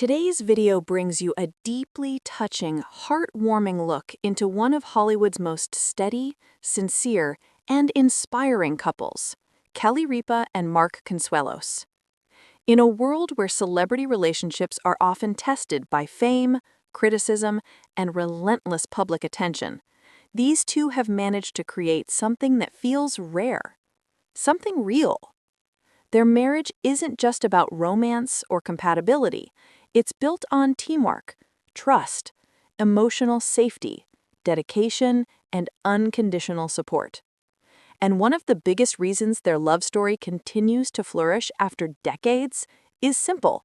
Today's video brings you a deeply touching, heartwarming look into one of Hollywood's most steady, sincere, and inspiring couples, Kelly/Ripa and Mark Consuelos. In a world where celebrity relationships are often tested by fame, criticism, and relentless public attention, these two have managed to create something that feels rare, something real. Their marriage isn't just about romance or compatibility. It's built on teamwork, trust, emotional safety, dedication, and unconditional support. And one of the biggest reasons their love story continues to flourish after decades is simple.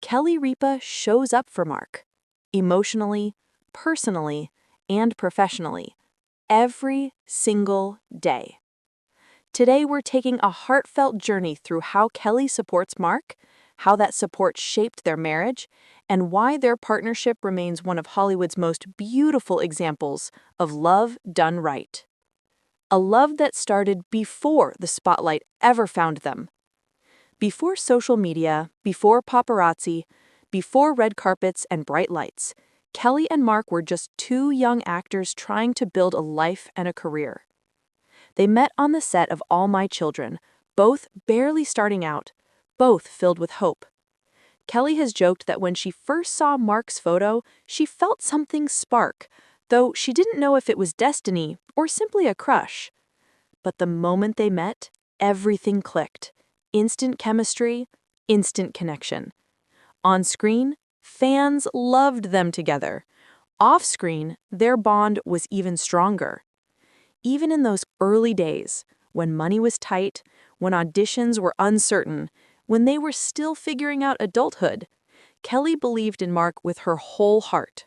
Kelly/Ripa shows up for Mark, emotionally, personally, and professionally, every single day. Today, we're taking a heartfelt journey through how Kelly supports Mark, how that support shaped their marriage, and why their partnership remains one of Hollywood's most beautiful examples of love done right. A love that started before the spotlight ever found them. Before social media, before paparazzi, before red carpets and bright lights, Kelly and Mark were just two young actors trying to build a life and a career. They met on the set of All My Children, both barely starting out, both filled with hope. Kelly has joked that when she first saw Mark's photo, she felt something spark, though she didn't know if it was destiny or simply a crush. But the moment they met, everything clicked. Instant chemistry, instant connection. On screen, fans loved them together. Off screen, their bond was even stronger. Even in those early days, when money was tight, when auditions were uncertain, when they were still figuring out adulthood, Kelly believed in Mark with her whole heart.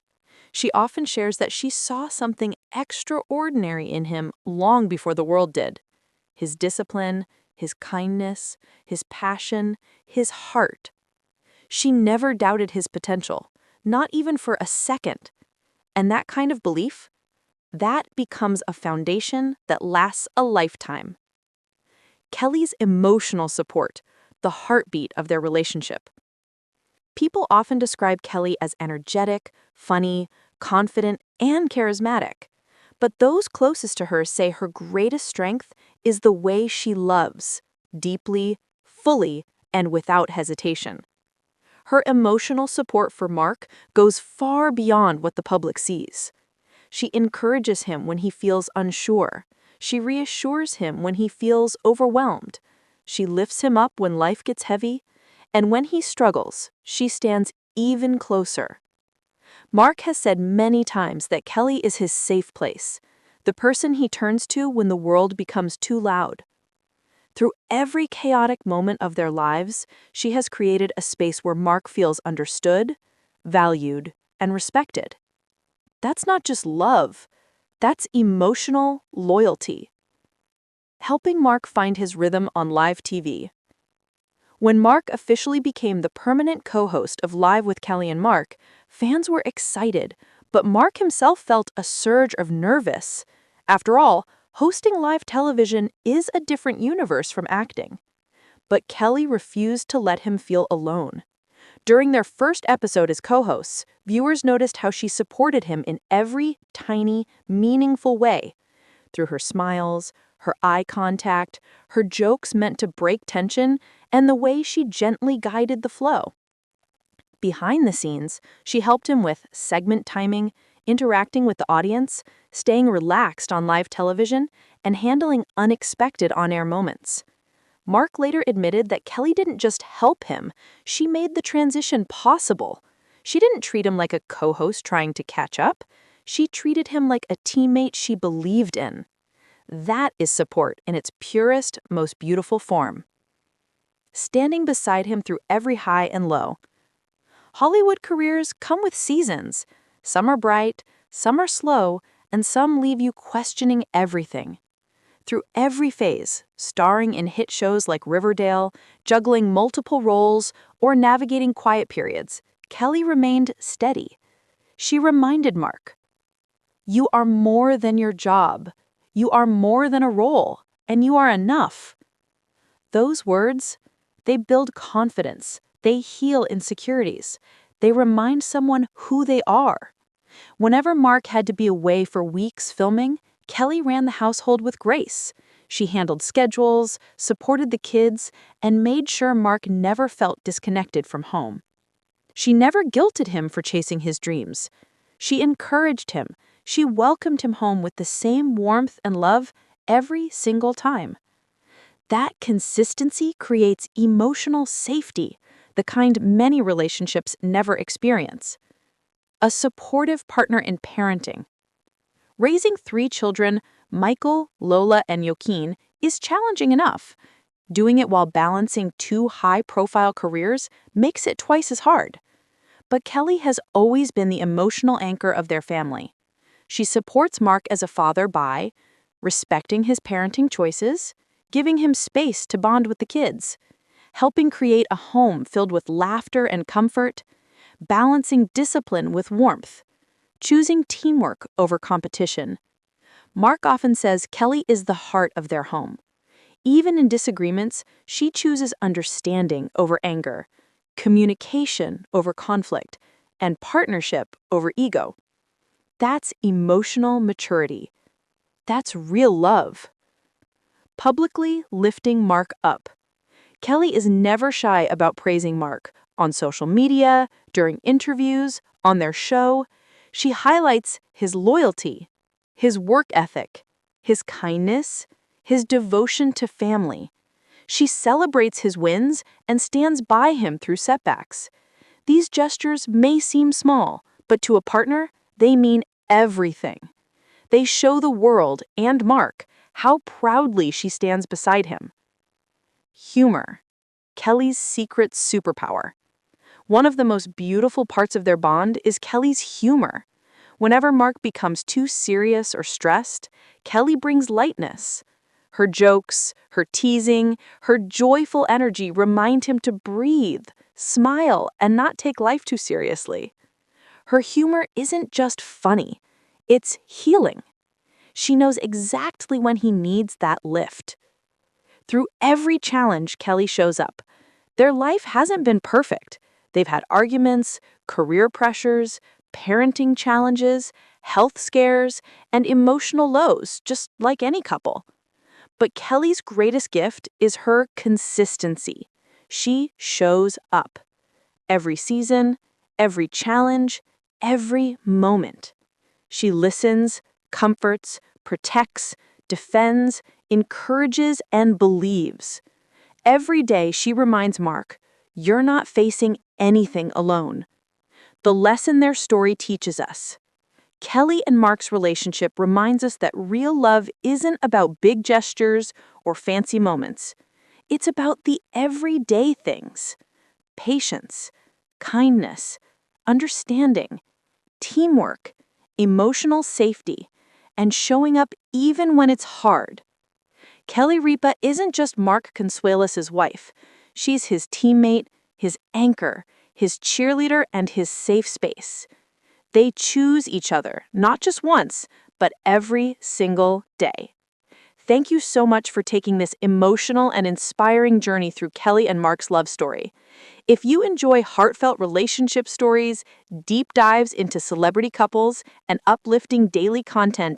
She often shares that she saw something extraordinary in him long before the world did. His discipline, his kindness, his passion, his heart. She never doubted his potential, not even for a second. And that kind of belief, that becomes a foundation that lasts a lifetime. Kelly's emotional support, the heartbeat of their relationship. People often describe Kelly as energetic, funny, confident, and charismatic. But those closest to her say her greatest strength is the way she loves, deeply, fully, and without hesitation. Her emotional support for Mark goes far beyond what the public sees. She encourages him when he feels unsure. She reassures him when he feels overwhelmed. She lifts him up when life gets heavy, and when he struggles, she stands even closer. Mark has said many times that Kelly is his safe place, the person he turns to when the world becomes too loud. Through every chaotic moment of their lives, she has created a space where Mark feels understood, valued, and respected. That's not just love, that's emotional loyalty. Helping Mark find his rhythm on live TV. When Mark officially became the permanent co-host of Live with Kelly and Mark, fans were excited, but Mark himself felt a surge of nervous. After all, hosting live television is a different universe from acting. But Kelly refused to let him feel alone. During their first episode as co-hosts, viewers noticed how she supported him in every tiny, meaningful way. Through her smiles, her eye contact, her jokes meant to break tension, and the way she gently guided the flow. Behind the scenes, she helped him with segment timing, interacting with the audience, staying relaxed on live television, and handling unexpected on-air moments. Mark later admitted that Kelly didn't just help him, she made the transition possible. She didn't treat him like a co-host trying to catch up. She treated him like a teammate she believed in. That is support in its purest, most beautiful form. Standing beside him through every high and low. Hollywood careers come with seasons. Some are bright, some are slow, and some leave you questioning everything. Through every phase, starring in hit shows like Riverdale, juggling multiple roles, or navigating quiet periods, Kelly remained steady. She reminded Mark, "You are more than your job. You are more than a role, and you are enough." Those words, they build confidence, They heal insecurities. They remind someone who they are. Whenever Mark had to be away for weeks filming, Kelly ran the household with grace. She handled schedules, supported the kids, and made sure Mark never felt disconnected from home. She never guilted him for chasing his dreams. She encouraged him. She welcomed him home with the same warmth and love every single time. That consistency creates emotional safety, the kind many relationships never experience. A supportive partner in parenting. Raising 3 children, Michael, Lola, and Joaquin, is challenging enough. Doing it while balancing 2 high-profile careers makes it twice as hard. But Kelly has always been the emotional anchor of their family. She supports Mark as a father by respecting his parenting choices, giving him space to bond with the kids, helping create a home filled with laughter and comfort, balancing discipline with warmth, choosing teamwork over competition. Mark often says Kelly is the heart of their home. Even in disagreements, she chooses understanding over anger, communication over conflict, and partnership over ego. That's emotional maturity. That's real love. Publicly lifting Mark up. Kelly is never shy about praising Mark on social media, during interviews, on their show. She highlights his loyalty, his work ethic, his kindness, his devotion to family. She celebrates his wins and stands by him through setbacks. These gestures may seem small, but to a partner, they mean everything. They show the world and Mark how proudly she stands beside him. Humor. Kelly's secret superpower. One of the most beautiful parts of their bond is Kelly's humor. Whenever Mark becomes too serious or stressed, Kelly brings lightness. Her jokes, her teasing, her joyful energy remind him to breathe, smile, and not take life too seriously. Her humor isn't just funny, it's healing. She knows exactly when he needs that lift. Through every challenge, Kelly shows up. Their life hasn't been perfect. They've had arguments, career pressures, parenting challenges, health scares, and emotional lows, just like any couple. But Kelly's greatest gift is her consistency. She shows up. Every season, every challenge, every moment. She listens, comforts, protects, defends, encourages, and believes. Every day she reminds Mark, "You're not facing anything alone." The lesson their story teaches us. Kelly and Mark's relationship reminds us that real love isn't about big gestures or fancy moments. It's about the everyday things: patience, kindness, understanding, teamwork, emotional safety, and showing up even when it's hard. Kelly Ripa isn't just Mark Consuelos' wife. She's his teammate, his anchor, his cheerleader, and his safe space. They choose each other, not just once, but every single day. Thank you so much for taking this emotional and inspiring journey through Kelly and Mark's love story. If you enjoy heartfelt relationship stories, deep dives into celebrity couples, and uplifting daily content